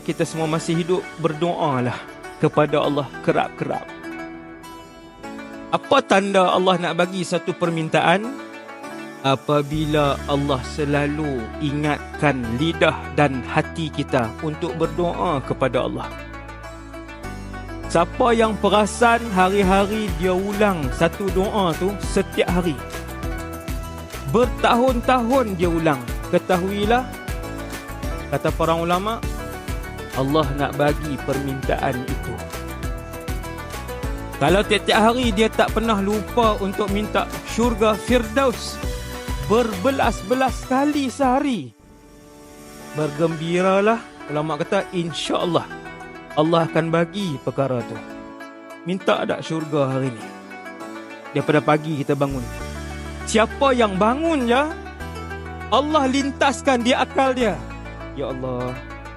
kita semua masih hidup, berdoalah kepada Allah kerap-kerap. Apa tanda Allah nak bagi satu permintaan? Apabila Allah selalu ingatkan lidah dan hati kita untuk berdoa kepada Allah. Siapa yang perasan hari-hari dia ulang satu doa tu setiap hari, bertahun-tahun dia ulang, ketahuilah, kata para ulama, Allah nak bagi permintaan itu. Kalau tiap-tiap hari dia tak pernah lupa untuk minta syurga Firdaus berbelas-belas kali sehari, bergembiralah, ulama kata insya-Allah Allah akan bagi perkara tu. Minta tak syurga hari ni? Daripada pagi kita bangun, siapa yang bangun je, Allah lintaskan di akal dia, ya Allah,